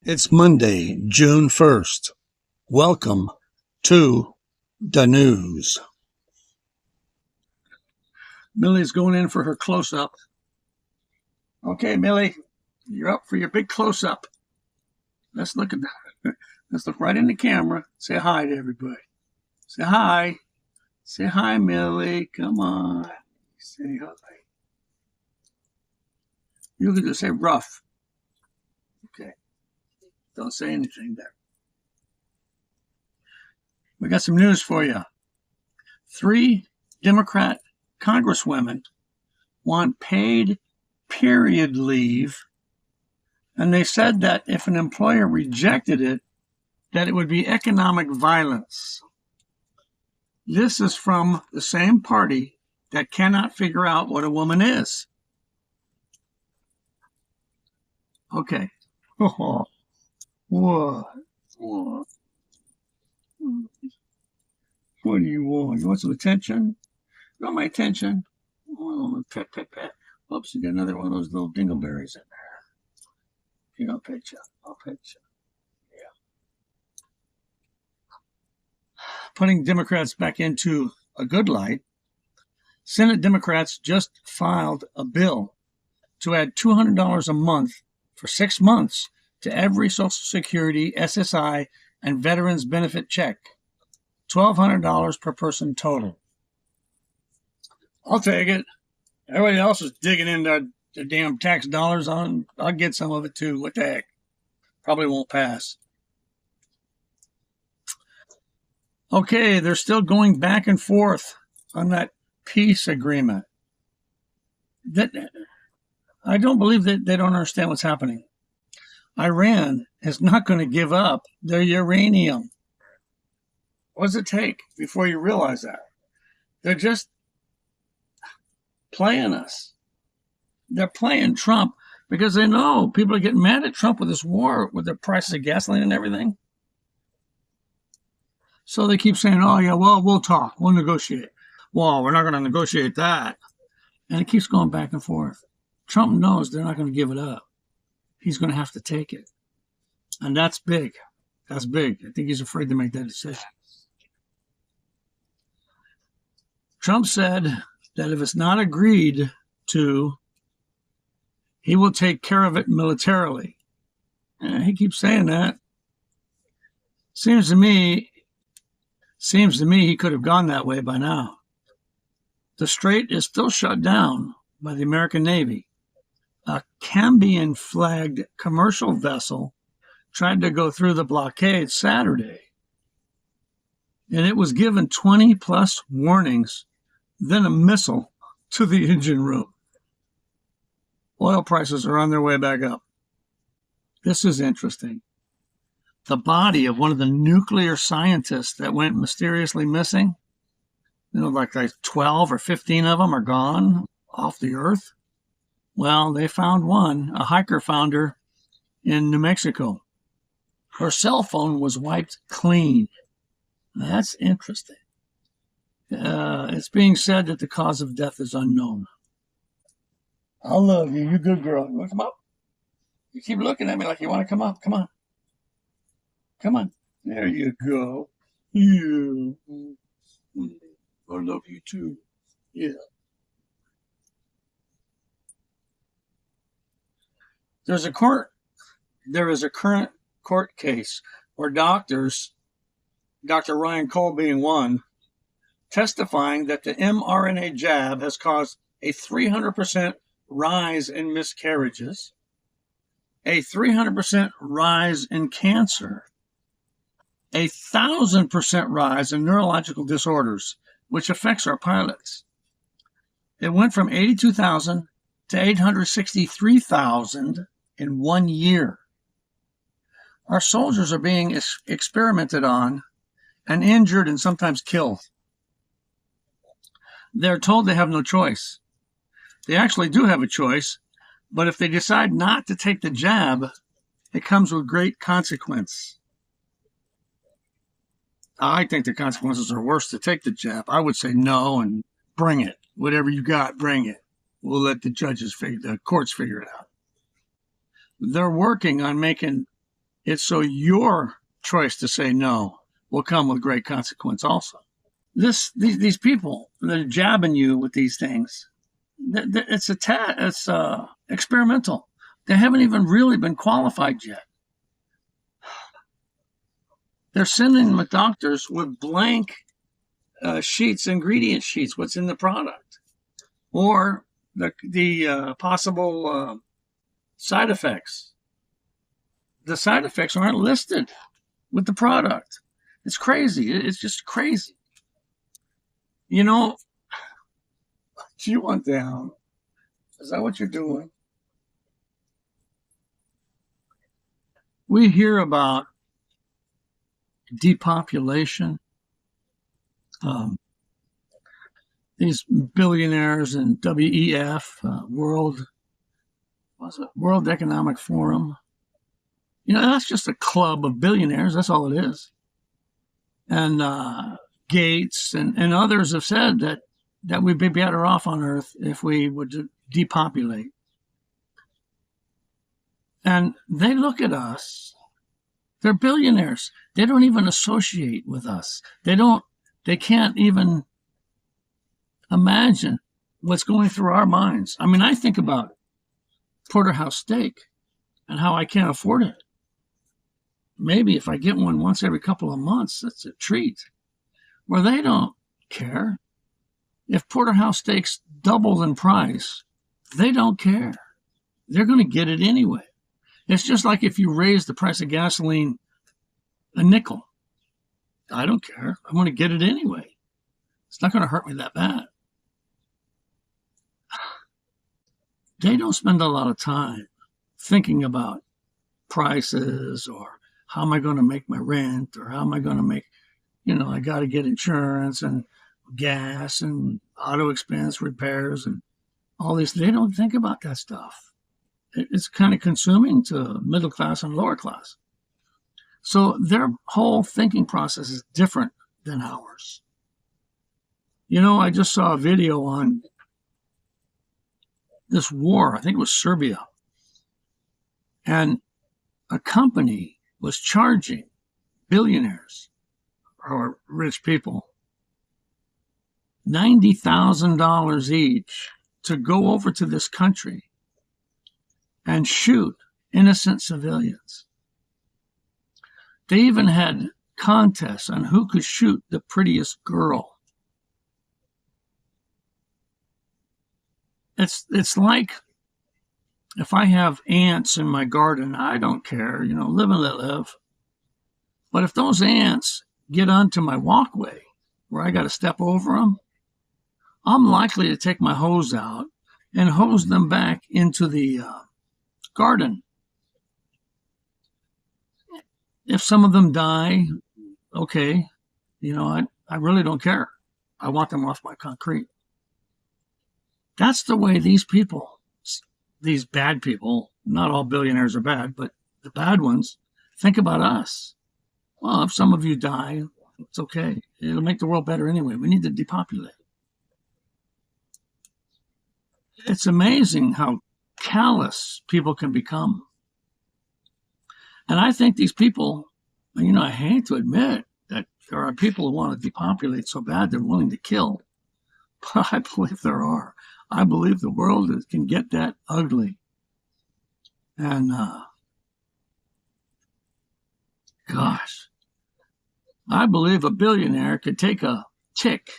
It's Monday, June 1st. Welcome to the news. Millie's going in for her close-up. Okay, Millie, you're up for your big close-up. Let's look at that. Let's look right in the camera. Say hi to everybody. Say hi. Say hi, Millie. Come on. Say hi. You can just say rough. Okay. Don't say anything there. We got some news for you. 3 Democrat congresswomen want paid period leave, and they said that if an employer rejected it, that it would be economic violence. This is from the same party that cannot figure out what a woman is. Okay. Oh, what? What? What do you want? You want some attention? You want my attention? Oh, pet, pet, pet. Oops, you got another one of those little dingleberries in there. You know, pet you. I'll pet you. Yeah. Putting Democrats back into a good light, Senate Democrats just filed a bill to add $200 a month for 6 months to every Social Security, SSI, and Veterans Benefit check. $1,200 per person total. I'll take it. Everybody else is digging into the damn tax dollars. I'll get some of it too. What the heck? Probably won't pass. Okay, they're still going back and forth on that peace agreement. I don't believe that they don't understand what's happening. Iran is not going to give up their uranium. What does it take before you realize that? They're just playing us. They're playing Trump because they know people are getting mad at Trump with this war, with the prices of gasoline and everything. So they keep saying, oh, yeah, well, we'll talk. We'll negotiate. Well, we're not going to negotiate that. And it keeps going back and forth. Trump knows they're not going to give it up. He's going to have to take it. And that's big. That's big. I think he's afraid to make that decision. Trump said that if it's not agreed to, he will take care of it militarily. And he keeps saying that. Seems to me he could have gone that way by now. The strait is still shut down by the American Navy. A Cambian-flagged commercial vessel tried to go through the blockade Saturday, and it was given 20-plus warnings, then a missile to the engine room. Oil prices are on their way back up. This is interesting. The body of one of the nuclear scientists that went mysteriously missing, like 12 or 15 of them are gone off the earth. Well, they found one. A hiker found her in New Mexico. Her cell phone was wiped clean. That's interesting. It's being said that the cause of death is unknown. I love you. You're a good girl. You want to come up? You keep looking at me like you want to come up. Come on. Come on. There you go. Yeah. I love you too. Yeah. There is a current court case where doctors, Dr. Ryan Cole being one, testifying that the mRNA jab has caused a 300% rise in miscarriages, a 300% rise in cancer, a 1,000% rise in neurological disorders, which affects our pilots. It went from 82,000 to 863,000 in 1 year. Our soldiers are being experimented on and injured and sometimes killed. They're told they have no choice. They actually do have a choice, but if they decide not to take the jab, it comes with great consequence. I think the consequences are worse to take the jab. I would say no and bring it. Whatever you got, bring it. We'll let the courts figure it out. They're working on making It's so your choice to say no will come with great consequence also. These people, they're jabbing you with these things. It's experimental. They haven't even really been qualified yet. They're sending the doctors with blank sheets, ingredient sheets, what's in the product, or the possible side effects. The side effects aren't listed with the product. It's crazy. It's just crazy. You know, you want down. Is that what you're doing? We hear about depopulation. These billionaires and WEF, World Economic Forum. You know, that's just a club of billionaires. That's all it is. And Gates and others have said that we'd be better off on Earth if we would depopulate. And they look at us. They're billionaires. They don't even associate with us. They can't even imagine what's going through our minds. I mean, I think about porterhouse steak and how I can't afford it. Maybe if I get one once every couple of months, that's a treat. Where they don't care. If porterhouse steaks double in price, they don't care. They're going to get it anyway. It's just like if you raise the price of gasoline a nickel. I don't care. I'm going to get it anyway. It's not going to hurt me that bad. They don't spend a lot of time thinking about prices or how am I going to make my rent or how am I going to make, I got to get insurance and gas and auto expense repairs and all these. They don't think about that stuff. It's kind of consuming to middle class and lower class. So their whole thinking process is different than ours. I just saw a video on this war. I think it was Serbia. And a company was charging billionaires or rich people $90,000 each to go over to this country and shoot innocent civilians. They even had contests on who could shoot the prettiest girl. It's like if I have ants in my garden, I don't care, live and let live. But if those ants get onto my walkway where I got to step over them, I'm likely to take my hose out and hose them back into the garden. If some of them die, okay, I really don't care. I want them off my concrete. That's the way these people, these bad people, not all billionaires are bad, but the bad ones, think about us. Well, if some of you die, it's okay. It'll make the world better anyway. We need to depopulate. It's amazing how callous people can become. And I think these people, I hate to admit that there are people who want to depopulate so bad they're willing to kill. But I believe there are. I believe the world can get that ugly. And, gosh, I believe a billionaire could take a tick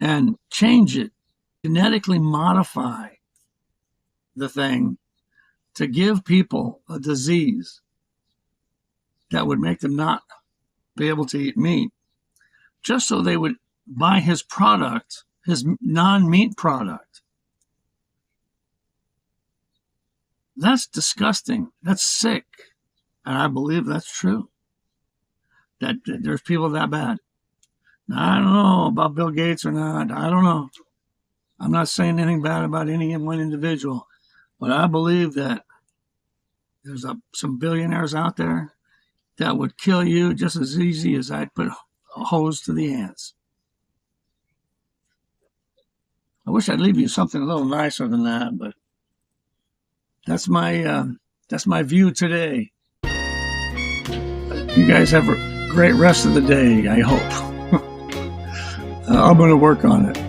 and change it, genetically modify the thing to give people a disease that would make them not be able to eat meat, just so they would buy his product, his non-meat product. That's disgusting. That's sick. And I believe that's true. That there's people that bad. Now, I don't know about Bill Gates or not. I don't know. I'm not saying anything bad about any one individual. But I believe that there's some billionaires out there that would kill you just as easy as I'd put a hose to the ants. I wish I'd leave you something a little nicer than that, but that's my view today. You guys have a great rest of the day, I hope. I'm going to work on it.